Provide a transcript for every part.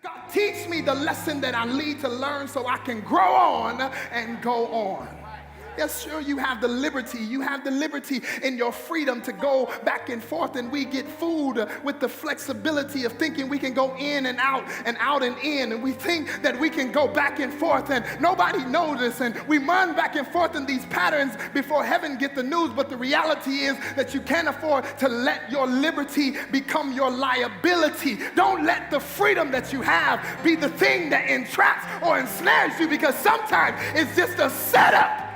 God, teach me the lesson that I need to learn so I can grow on and go on. Yes, sure, you have the liberty. You have the liberty in your freedom to go back and forth, and we get fooled with the flexibility of thinking we can go in and out and in, and we think that we can go back and forth and nobody notices, and we run back and forth in these patterns before heaven get the news. But the reality is that you can't afford to let your liberty become your liability. Don't let the freedom that you have be the thing that entraps or ensnares you, because sometimes it's just a setup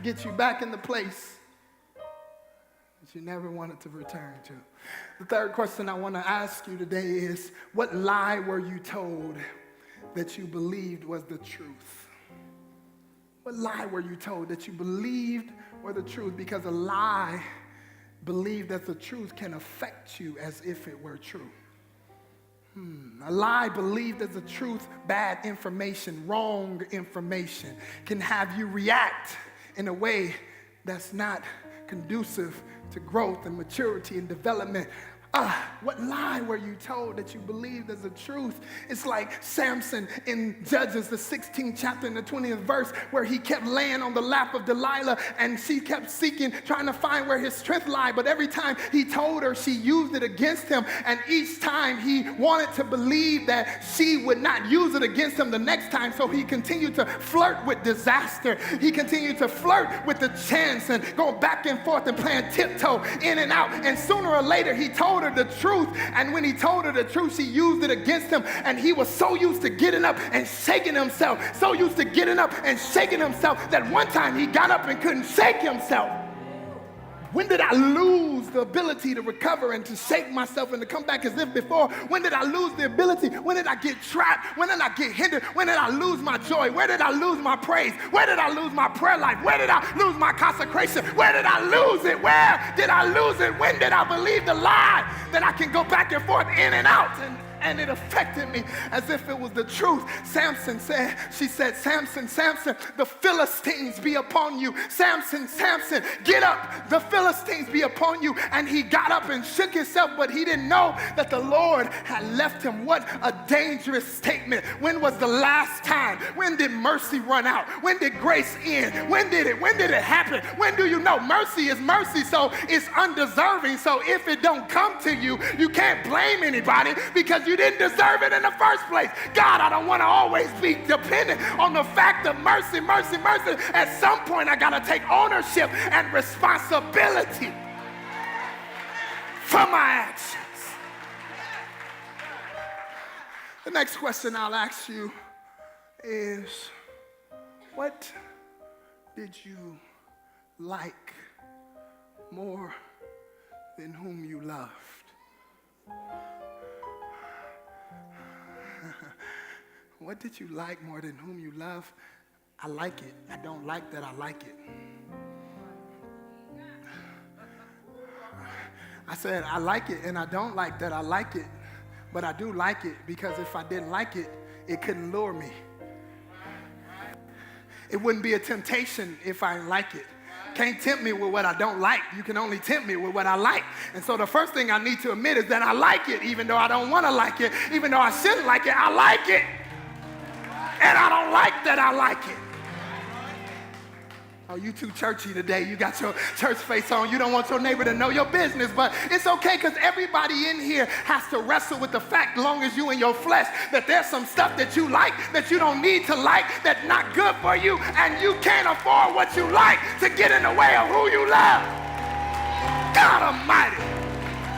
get you back in the place that you never wanted to return to. The third question I want to ask you today is, what lie were you told that you believed was the truth? What lie were you told that you believed were the truth? Because a lie believed that the truth can affect you as if it were true. A lie believed as the truth, bad information, wrong information, can have you react in a way that's not conducive to growth and maturity and development. What lie were you told that you believed as the truth? It's like Samson in Judges, the 16th chapter and the 20th verse, where he kept laying on the lap of Delilah, and she kept seeking, trying to find where his strength lied. But every time he told her, she used it against him. And each time he wanted to believe that she would not use it against him the next time. So he continued to flirt with disaster. He continued to flirt with the chance and going back and forth and playing tiptoe in and out. And sooner or later, he told her the truth, and when he told her the truth, she used it against him. And he was so used to getting up and shaking himself, that one time he got up and couldn't shake himself. When did I lose the ability to recover and to shake myself and to come back as if before? When did I lose the ability? When did I get trapped? When did I get hindered? When did I lose my joy? Where did I lose my praise? Where did I lose my prayer life? Where did I lose my consecration? Where did I lose it? Where did I lose it? When did I believe the lie that I can go back and forth, in and out? And it affected me as if it was the truth. Samson said, Samson, Samson, the Philistines be upon you. Samson, Samson, get up, the Philistines be upon you. And he got up and shook himself, but he didn't know that the Lord had left him. What a dangerous statement. When was the last time? When did mercy run out? When did grace end? When did it happen? When do you know? Mercy is mercy, so it's undeserving. So if it don't come to you, you can't blame anybody, because you didn't deserve it in the first place. God, I don't want to always be dependent on the fact of mercy, mercy, mercy. At some point, I got to take ownership and responsibility for my actions. The next question I'll ask you is, what did you like more than whom you loved? What did you like more than whom you love? I like it. I don't like that I like it. I said, I like it, and I don't like that I like it, but I do like it, because if I didn't like it, it couldn't lure me. It wouldn't be a temptation if I didn't like it. Can't tempt me with what I don't like. You can only tempt me with what I like. And so the first thing I need to admit is that I like it, even though I don't want to like it, even though I shouldn't like it, I like it. And I don't like that I like it. Oh, you too churchy today. You got your church face on. You don't want your neighbor to know your business, but it's okay, because everybody in here has to wrestle with the fact, long as you in your flesh, that there's some stuff that you like that you don't need to like, that's not good for you, and you can't afford what you like to get in the way of who you love. God Almighty.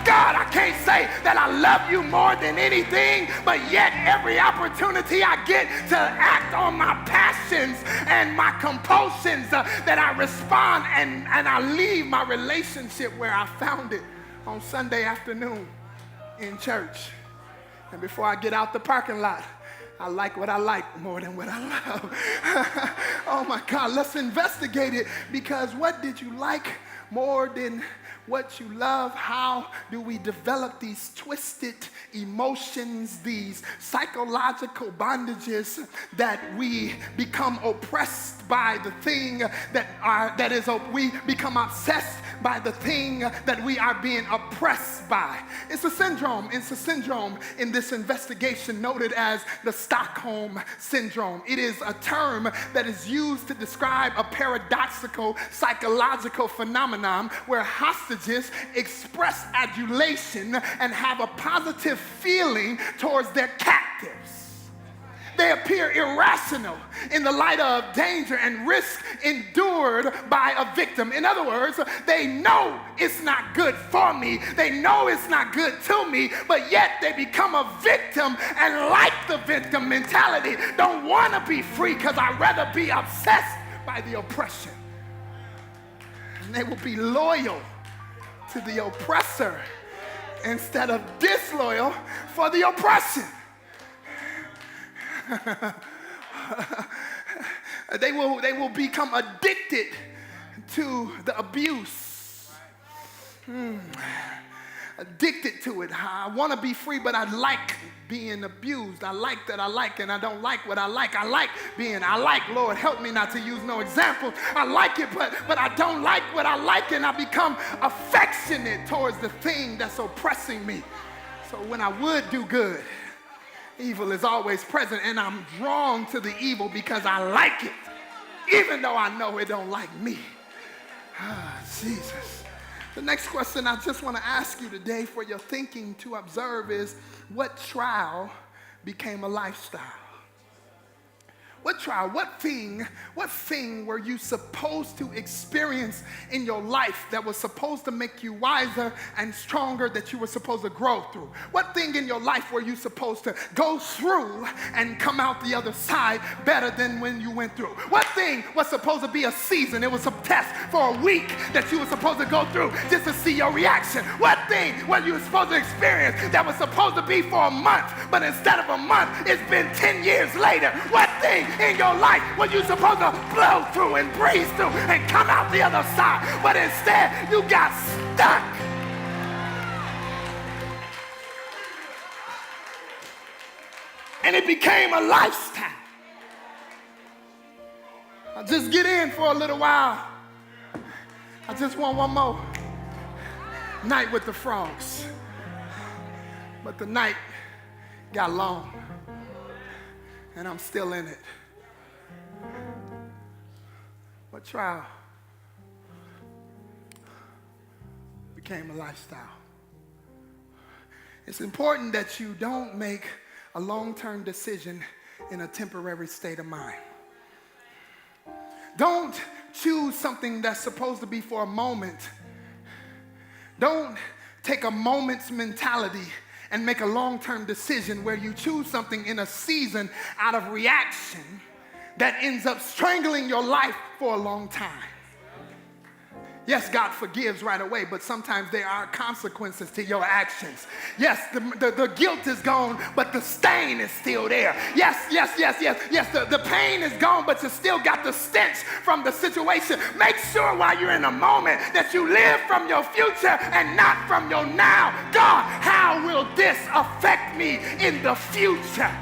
God, I can't say that I love you more than anything, but yet every opportunity I get to act on my passions and my compulsions, that I respond and I leave my relationship where I found it on Sunday afternoon in church. And before I get out the parking lot, I like what I like more than what I love. Oh my God, let's investigate it, because what did you like more than what you love? How do we develop these twisted emotions, these psychological bondages, that we become oppressed by the thing we become obsessed by the thing that we are being oppressed by. It's a syndrome. It's a syndrome in this investigation noted as the Stockholm Syndrome. It is a term that is used to describe a paradoxical psychological phenomenon where hostages express adulation and have a positive feeling towards their captives. They appear irrational in the light of danger and risk endured by a victim. In other words, they know it's not good for me. They know it's not good to me, but yet they become a victim and like the victim mentality. Don't want to be free because I'd rather be obsessed by the oppression. And they will be loyal to the oppressor instead of disloyal for the oppression. They will become addicted to the abuse. Addicted to it. I want to be free, but I like being abused. I like that I like, and I don't like what I like. I like, Lord, help me not to use no example. I like it, but I don't like what I like, and I become affectionate towards the thing that's oppressing me. So when I would do good, evil is always present, and I'm drawn to the evil because I like it, even though I know it don't like me. Jesus. The next question I just want to ask you today for your thinking to observe is, what trial became a lifestyle? What trial, what thing were you supposed to experience in your life that was supposed to make you wiser and stronger, that you were supposed to grow through? What thing in your life were you supposed to go through and come out the other side better than when you went through? What thing was supposed to be a season? It was a test for a week that you were supposed to go through just to see your reaction. What thing were you supposed to experience that was supposed to be for a month, but instead of a month, it's been 10 years later? What thing in your life were you supposed to blow through and breeze through and come out the other side, but instead you got stuck? And it became a lifestyle. I'll just get in for a little while. I just want one more night with the frogs. But the night got long, and I'm still in it. What trial became a lifestyle? It's important that you don't make a long-term decision in a temporary state of mind. Don't choose something that's supposed to be for a moment. Don't take a moment's mentality and make a long-term decision where you choose something in a season out of reaction that ends up strangling your life for a long time. Yes, God forgives right away, but sometimes there are consequences to your actions. Yes, the guilt is gone, but the stain is still there. Yes, the pain is gone, but you still got the stench from the situation. Make sure while you're in a moment that you live from your future and not from your now. God, how will this affect me in the future?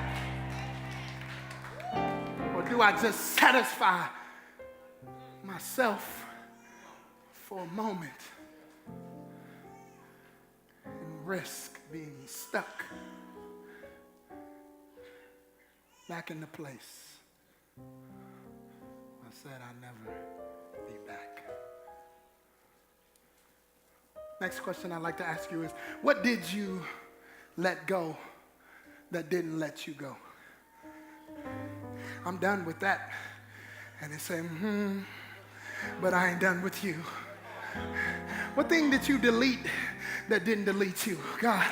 Or do I just satisfy myself for a moment and risk being stuck back in the place I said I'd never be back? Next question I'd like to ask you is, what did you let go that didn't let you go? I'm done with that. And they say, but I ain't done with you. What thing did you delete that didn't delete you? God,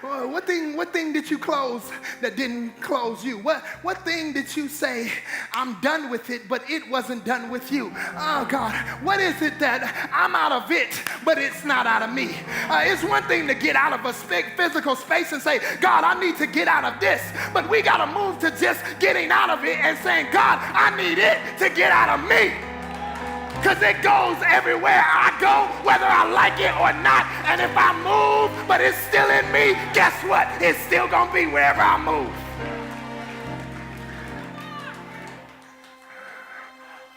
what thing did you close that didn't close you? What thing did you say, I'm done with it, but it wasn't done with you? Oh God, what is it that I'm out of it, but it's not out of me? It's one thing to get out of a physical space and say, God, I need to get out of this, but we got to move to just getting out of it and saying, God, I need it to get out of me. Because it goes everywhere I go, whether I like it or not. And if I move, but it's still in me, guess what? It's still going to be wherever I move.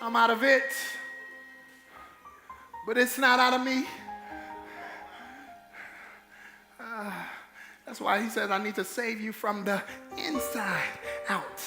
I'm out of it, but it's not out of me. That's why he says I need to save you from the inside out.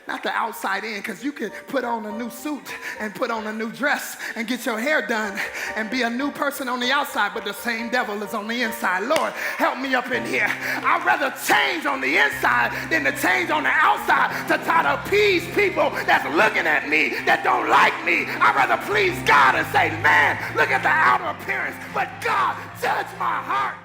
Not the outside in, because you can put on a new suit and put on a new dress and get your hair done and be a new person on the outside, but the same devil is on the inside. Lord, help me up in here. I'd rather change on the inside than to change on the outside to try to appease people that's looking at me, that don't like me. I'd rather please God and say, man, look at the outer appearance, but God, judge my heart.